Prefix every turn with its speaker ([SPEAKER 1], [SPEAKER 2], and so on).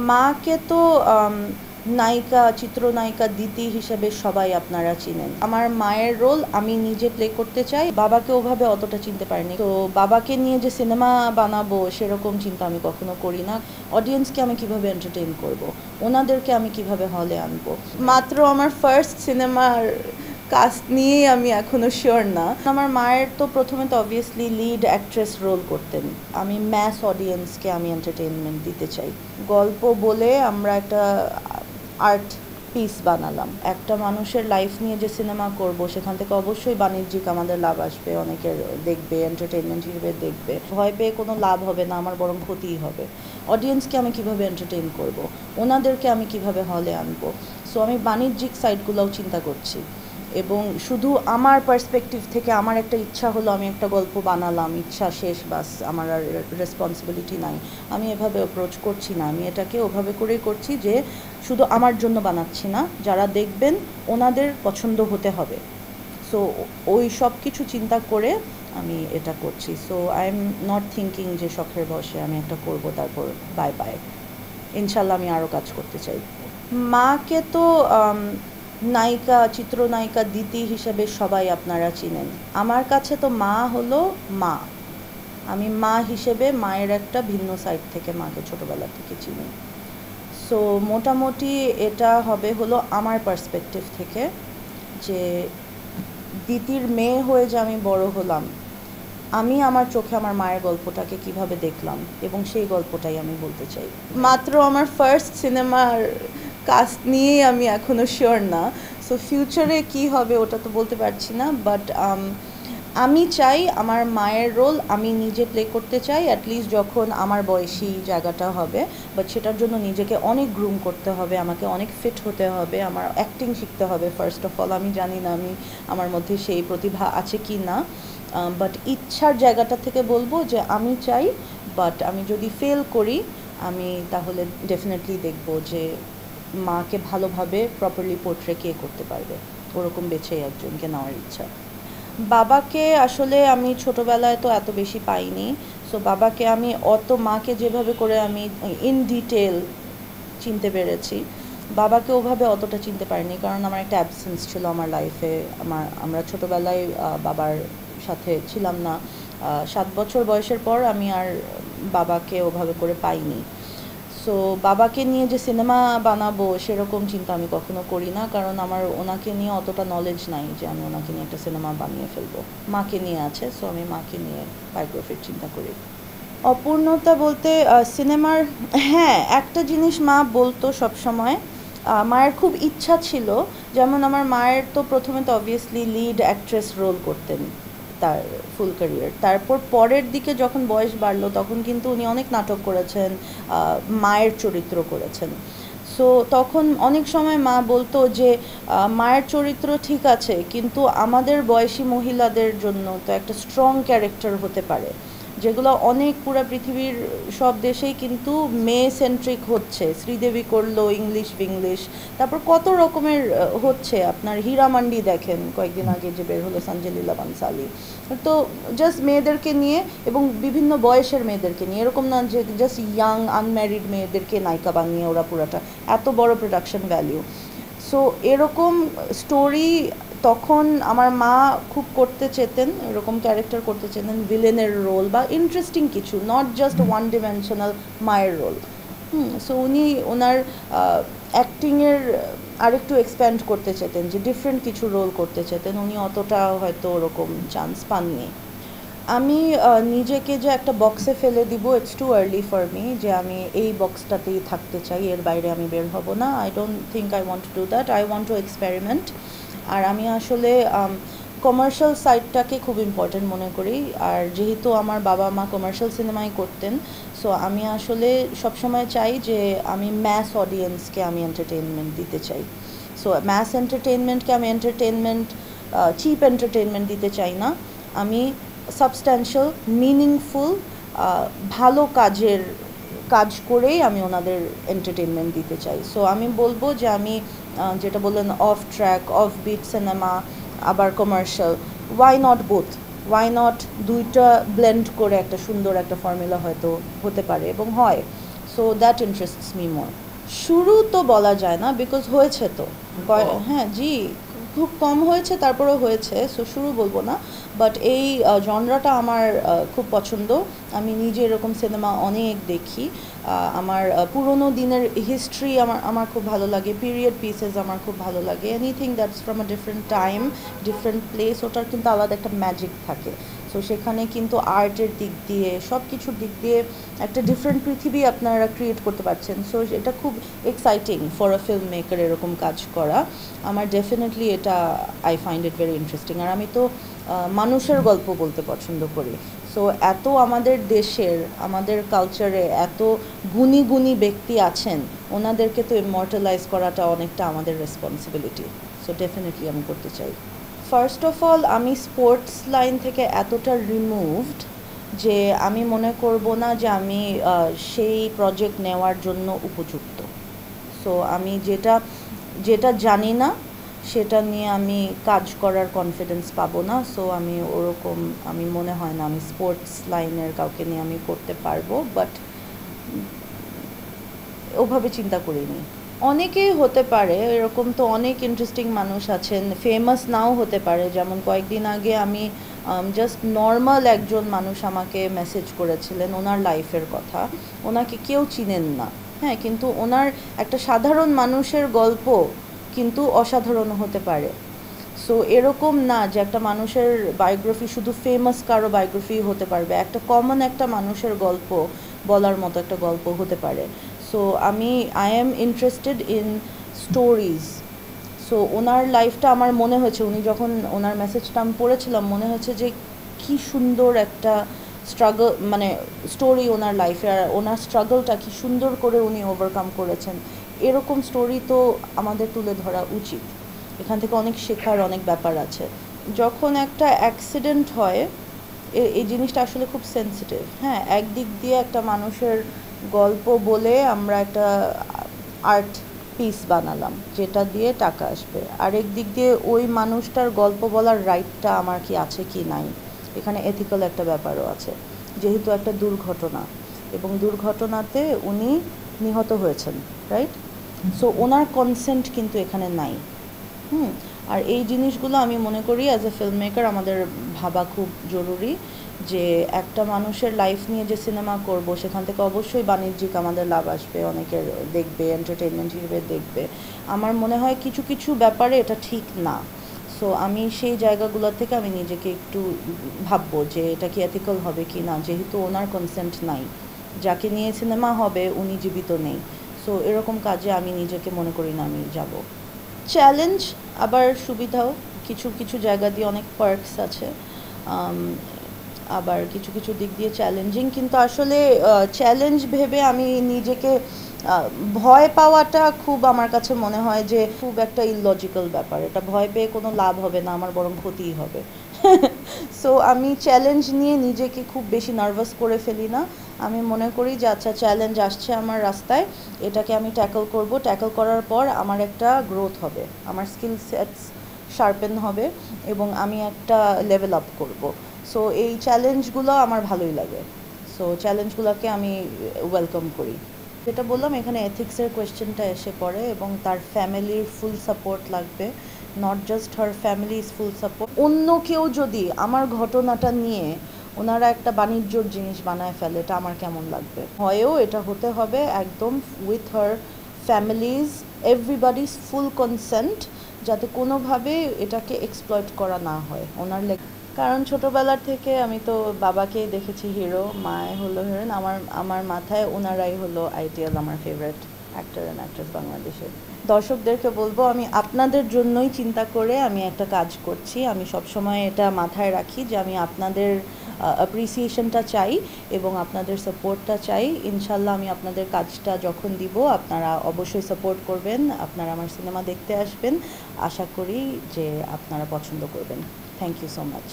[SPEAKER 1] মাকে তো নায়িকা, চিত্রনায়িকা দিতি হিসেবে সবাই আপনারা চিনেন। আমার মায়ের রোল আমি নিজে প্লে করতে চাই। বাবাকে ওভাবে অতটা চিনতে পারিনি, তো বাবাকে নিয়ে যে সিনেমা বানাবো সেরকম চিন্তা আমি কখনো করি না। অডিয়েন্সকে আমি কিভাবে এন্টারটেইন করব, ওনাদেরকে আমি কিভাবে হলে আনবো, মাত্র আমার ফার্স্ট সিনেমার কাস্ট নিয়েই আমি এখনো শিওর না। আমার মায়ের তো প্রথমে তো অবভিয়াসলি লিড অ্যাক্ট্রেস রোল করতেন। আমি ম্যাস অডিয়েন্সকে আমি এন্টারটেইনমেন্ট দিতে চাই। গল্প বলে আমরা একটা আর্ট পিস বানালাম। একটা মানুষের লাইফ নিয়ে যে সিনেমা করব সেখান থেকে অবশ্যই বাণিজ্যিক আমাদের লাভ আসবে, অনেকের দেখবে, এন্টারটেইনমেন্ট হিসেবে দেখবে। ভয় পেয়ে কোনো লাভ হবে না, আমার বরং ক্ষতিই হবে। অডিয়েন্সকে আমি কিভাবে এন্টারটেইন করব, ওনাদেরকে আমি কিভাবে হলে আনবো। সো আমি বাণিজ্যিক সাইডগুলোও চিন্তা করছি, এবং শুধু আমার পার্সপেক্টিভ থেকে আমার একটা ইচ্ছা হলো আমি একটা গল্প বানালাম, ইচ্ছা শেষ, বাস, আমার আর রেসপন্সিবিলিটি নাই। আমি এভাবে অ্যাপ্রোচ করছি না, আমি এটাকে ওভাবে করেই করছি যে শুধু আমার জন্য বানাচ্ছি না, যারা দেখবেন ওনাদের পছন্দ হতে হবে। সো ওই সব কিছু চিন্তা করে আমি এটা করছি। So I am not thinking যে শখের বসে আমি একটা করব তারপর বাই বাই। ইনশাল্লাহ আমি আরও কাজ করতে চাই। মাকে তো নায়িকা, চিত্রনায়িকা দিতি হিসেবে সবাই আপনারা চিনেন। আমার কাছে তো মা হলো মা। আমি মা হিসেবে মায়ের একটা ভিন্ন সাইড থেকে মাকে ছোটোবেলা থেকে চিনি। সো মোটামুটি এটা হবে হলো আমার পার্সপেক্টিভ থেকে, যে দিতির মেয়ে হয়ে যে আমি বড় হলাম, আমি আমার চোখে আমার মায়ের গল্পটাকে কিভাবে দেখলাম, এবং সেই গল্পটাই আমি বলতে চাই। মাত্র আমার ফার্স্ট সিনেমার কাস্ট নিয়েই আমি এখনও শিওর না। সো ফিউচারে কি হবে ওটা তো বলতে পারছি না, বাট আমি চাই আমার মায়ের রোল আমি নিজে প্লে করতে চাই, অ্যাটলিস্ট যখন আমার বয়সী জায়গাটা হবে। বাট সেটার জন্য নিজেকে অনেক গ্রুম করতে হবে, আমাকে অনেক ফিট হতে হবে, আমার অ্যাক্টিং শিখতে হবে ফার্স্ট অফ অল। আমি জানি না আমি আমার মধ্যে সেই প্রতিভা আছে কি না, বাট ইচ্ছার জায়গাটা থেকে বলবো যে আমি চাই। বাট আমি যদি ফেল করি, আমি তাহলে ডেফিনেটলি দেখব যে মাকে ভালোভাবে প্রপারলি পোর্ট্রে কে করতে পারবে, ওরকম বেছেই একজনকে নেওয়ার ইচ্ছা। বাবাকে আসলে আমি ছোটোবেলায় তো এত বেশি পাইনি। সো বাবাকে আমি অত মাকে যেভাবে করে আমি ইন ডিটেল চিনতে পেরেছি, বাবাকে ওভাবে অতটা চিনতে পারিনি, কারণ আমার একটা অ্যাবসেন্স ছিল আমার লাইফে। আমরা ছোটোবেলায় বাবার সাথে ছিলাম না। 7 বছর বয়সের পর আমি আর বাবাকে ওভাবে করে পাইনি। সো বাবাকে নিয়ে যে সিনেমা বানাবো সেরকম চিন্তা আমি কখনো করি না, কারণ আমার ওনাকে নিয়ে অতটা নলেজ নাই যে আমি ওনাকে নিয়ে একটা সিনেমা বানিয়ে ফেলবো। মাকে নিয়ে আছে, সো আমি মাকে নিয়ে বায়োগ্রাফির চিন্তা করি। অপূর্ণতা বলতে সিনেমার, হ্যাঁ, একটা জিনিস মা বলতো সবসময়, মায়ের খুব ইচ্ছা ছিল, যেমন আমার মায়ের তো প্রথমে তো অবভিয়াসলি লিড অ্যাক্ট্রেস রোল করতেন তার ফুল ক্যারিয়ার। তারপর পরের দিকে যখন বয়স বাড়লো তখন কিন্তু উনি অনেক নাটক করেছেন, মায়ের চরিত্র করেছেন। সো তখন অনেক সময় মা বলতো যে মায়ের চরিত্র ঠিক আছে, কিন্তু আমাদের বয়সী মহিলাদের জন্য তো একটা স্ট্রং ক্যারেক্টার হতে পারে, যেগুলো অনেক পুরো পৃথিবীর সব দেশেই কিন্তু মেয়ে সেন্ট্রিক হচ্ছে। শ্রীদেবী করলো ইংলিশ ফিংলিশ, তারপর কত রকমের হচ্ছে। আপনার হীরামান্ডি দেখেন কয়েকদিন আগে যে বের হলো, সঞ্জয় লীলা বানসালি। তো জাস্ট মেয়েদেরকে নিয়ে, এবং বিভিন্ন বয়সের মেয়েদেরকে নিয়ে, এরকম না যে জাস্ট ইয়াং আনম্যারিড মেয়েদেরকে নায়িকা বানিয়ে ওরা পুরাটা এত বড় প্রোডাকশন ভ্যালিউ। সো এরকম স্টোরি তখন আমার মা খুব করতে চেতেন, এরকম ক্যারেক্টার করতে চেতেন, ভিলেনের রোল বা ইন্টারেস্টিং কিছু, নট জাস্ট ওয়ান ডিমেনশনাল মায়ের রোল। সো উনি ওনার অ্যাক্টিংয়ের আরেকটু এক্সপ্যান্ড করতে চেতেন, যে ডিফারেন্ট কিছু রোল করতে চেতেন। উনি অতটা হয়তো ওরকম চান্স পাননি। আমি নিজেকে যে একটা বক্সে ফেলে দিব, it's too early for me, যে আমি এই বক্সটাতেই থাকতে চাই, এর বাইরে আমি বের হব না। I don't think I want to do that, I want to experiment. আর আমি আসলে কমার্শিয়াল সাইডটাকে খুব ইম্পর্টেন্ট মনে করি। আর যেহেতু আমার বাবা মা কমার্শিয়াল সিনেমাই করতেন, সো আমি আসলে সবসময় চাই যে আমি ম্যাস অডিয়েন্সকে আমি এন্টারটেনমেন্ট দিতে চাই। সো ম্যাস এন্টারটেনমেন্টকে আমি চিপ এন্টারটেনমেন্ট দিতে চাই না। আমি সাবস্ট্যান্সিয়াল, মিনিংফুল, ভালো কাজ করেই আমি ওনাদের এন্টারটেনমেন্ট দিতে চাই। সো আমি বলবো যে আমি যেটা বললেন off track, offbeat cinema, আবার commercial, why not both, why not দুইটা ব্লেন্ড করে একটা সুন্দর একটা ফর্মুলা হয়তো হতে পারে এবং হয়। So that interests me more. শুরু তো বলা যায় না, বিকজ হয়েছে তো হ্যাঁ জি, খুব কম হয়েছে, তারপরেও হয়েছে, সো শুরু বলবো না। বাট এই জনরাটা আমার খুব পছন্দ। আমি নিজে এরকম সিনেমা অনেক দেখি। আমার পুরোনো দিনের হিস্ট্রি আমার আমার খুব ভালো লাগে, পিরিয়ড পিসেস আমার খুব ভালো লাগে, anything that's from a different time, different place, ওটার কিন্তু আলাদা একটা ম্যাজিক থাকে। সো সেখানে কিন্তু আর্টের দিক দিয়ে, সব কিছুর দিক দিয়ে একটা ডিফারেন্ট পৃথিবী আপনারা ক্রিয়েট করতে পারছেন। সো এটা খুব exciting for a filmmaker এরকম কাজ করা। আমার ডেফিনেটলি এটা I find it very interesting. আর আমি তো মানুষের গল্প বলতে পছন্দ করি। সো এত আমাদের দেশের, আমাদের কালচারে এত গুণী গুণী ব্যক্তি আছেন, ওনাদেরকে তো ইমর্টালাইজ করাটা অনেকটা আমাদের রেসপন্সিবিলিটি। সো ডেফিনেটলি আমি করতে চাই। ফার্স্ট অফ অল, আমি স্পোর্টস লাইন থেকে এতটা রিমুভড যে আমি মনে করব না যে আমি সেই প্রজেক্ট নেওয়ার জন্য উপযুক্ত। সো আমি যেটা যেটা জানি না সেটা নিয়ে আমি কাজ করার কনফিডেন্স পাবো না। সো আমি ওরকম, আমি মনে হয় না আমি স্পোর্টস লাইনের কাউকে নিয়ে আমি করতে পারবো, বাট ওভাবে চিন্তা করিনি। অনেকেই হতে পারে, এরকম তো অনেক ইন্টারেস্টিং মানুষ আছেন, ফেমাস নাও হতে পারে। যেমন কয়েকদিন আগে আমি জাস্ট নর্মাল একজন মানুষ আমাকে মেসেজ করেছিলেন ওনার লাইফের কথা। ওনাকে কেউ চিনেন না, হ্যাঁ, কিন্তু ওনার একটা সাধারণ মানুষের গল্প কিন্তু অসাধারণ হতে পারে। সো এরকম না যে একটা মানুষের বায়োগ্রাফি শুধু ফেমাস কারো বায়োগ্রাফি হতে পারবে, একটা কমন একটা মানুষের গল্প বলার মতো একটা গল্প হতে পারে। So I am interested in stories. So ওনার লাইফটা আমার মনে হয়েছে, উনি যখন ওনার মেসেজটা আমি পড়েছিলাম, মনে হয়েছে যে কি সুন্দর একটা স্ট্রাগল, মানে স্টোরি ওনার লাইফে, আর ওনার স্ট্রাগলটা কি সুন্দর করে উনি ওভারকাম করেছেন। এরকম স্টোরি তো আমাদের তুলে ধরা উচিত। এখান থেকে অনেক শেখার অনেক ব্যাপার আছে। যখন একটা অ্যাক্সিডেন্ট হয়, এই জিনিসটা আসলে খুব সেন্সিটিভ। হ্যাঁ, একদিক দিয়ে একটা মানুষের গল্প বলে আমরা একটা আর্ট পিস বানালাম যেটা দিয়ে টাকা আসবে, আরেক দিক দিয়ে ওই মানুষটার গল্প বলার রাইটটা আমার কি আছে কি নাই, এখানে এথিক্যাল একটা ব্যাপারও আছে। যেহেতু একটা দুর্ঘটনা, এবং দুর্ঘটনাতে উনি নিহত হয়েছেন, রাইট? সো ওনার কনসেন্ট কিন্তু এখানে নাই। আর এই জিনিসগুলো আমি মনে করি অ্যাজ এ ফিল্ম মেকার আমাদের ভাবা খুব জরুরি, যে একটা মানুষের লাইফ নিয়ে যে সিনেমা করব সেখান থেকে অবশ্যই বাণিজ্যিক আমাদের লাভ আসবে, অনেকের দেখবে, এন্টারটেনমেন্ট হিসেবে দেখবে। আমার মনে হয় কিছু কিছু ব্যাপারে এটা ঠিক না। সো আমি সেই জায়গাগুলো থেকে আমি নিজেকে একটু ভাববো যে এটা কি এথিক্যাল হবে কি না, যেহেতু ওনার কনসেন্ট নাই, যাকে নিয়ে সিনেমা হবে উনি জীবিত নেই। সো এরকম কাজে আমি নিজেকে মনে করি না আমি যাব। চ্যালেঞ্জ আবার সুবিধাও, কিছু কিছু জায়গা দিয়ে অনেক পার্কস আছে, আবার কিছু কিছু দিক দিয়ে চ্যালেঞ্জিং। কিন্তু আসলে চ্যালেঞ্জ ভেবে আমি নিজেকে ভয় পাওয়াটা খুব আমার কাছে মনে হয় যে খুব একটা ইললজিক্যাল ব্যাপার। এটা ভয় পেয়ে কোনো লাভ হবে না, আমার বরং ক্ষতিই হবে। সো আমি চ্যালেঞ্জ নিয়ে নিজেকে খুব বেশি নার্ভাস করে ফেলি না। আমি মনে করি যে আচ্ছা, চ্যালেঞ্জ আসছে আমার রাস্তায়, এটাকে আমি ট্যাকল করব, ট্যাকল করার পর আমার একটা গ্রোথ হবে, আমার স্কিল সেটস শার্পেন হবে, এবং আমি একটা লেভেল আপ করব। সো এই চ্যালেঞ্জগুলো আমার ভালোই লাগে। সো চ্যালেঞ্জগুলোকে আমি ওয়েলকাম করি। যেটা বললাম, এখানে এথিক্সের কোয়েশ্চেনটা এসে পড়ে, এবং তার ফ্যামিলির ফুল সাপোর্ট লাগবে। Not just her family is full support. অন্য কেউ যদি আমার ঘটনাটা নিয়ে ওনারা একটা বাণিজ্যর জিনিস বানায় ফেলে, এটা আমার কেমন লাগবে। হয়েও এটা হতে হবে একদম with her families, everybody's full consent, যাতে কোনোভাবে এটাকে এক্সপ্লয়েট করা না হয় ওনার কারণ ছোটোবেলার থেকে আমি তো বাবাকেই দেখেছি হিরো, মায় হলো হিরোইন। আমার মাথায় ওনারাই হলো আইডিয়াল, আমার ফেভারিট অ্যাক্টর অ্যান্ড অ্যাক্ট্রেস বাংলাদেশের। দর্শকদেরকে বলবো, আমি আপনাদের জন্যই চিন্তা করে আমি একটা কাজ করছি। আমি সবসময় এটা মাথায় রাখি যে আমি আপনাদের অ্যাপ্রিসিয়েশনটা চাই এবং আপনাদের সাপোর্টটা চাই। ইনশাল্লাহ আমি আপনাদের কাজটা যখন দিব আপনারা অবশ্যই সাপোর্ট করবেন, আপনারা আমার সিনেমা দেখতে আসবেন। আশা করি যে আপনারা পছন্দ করবেন। Thank you so much.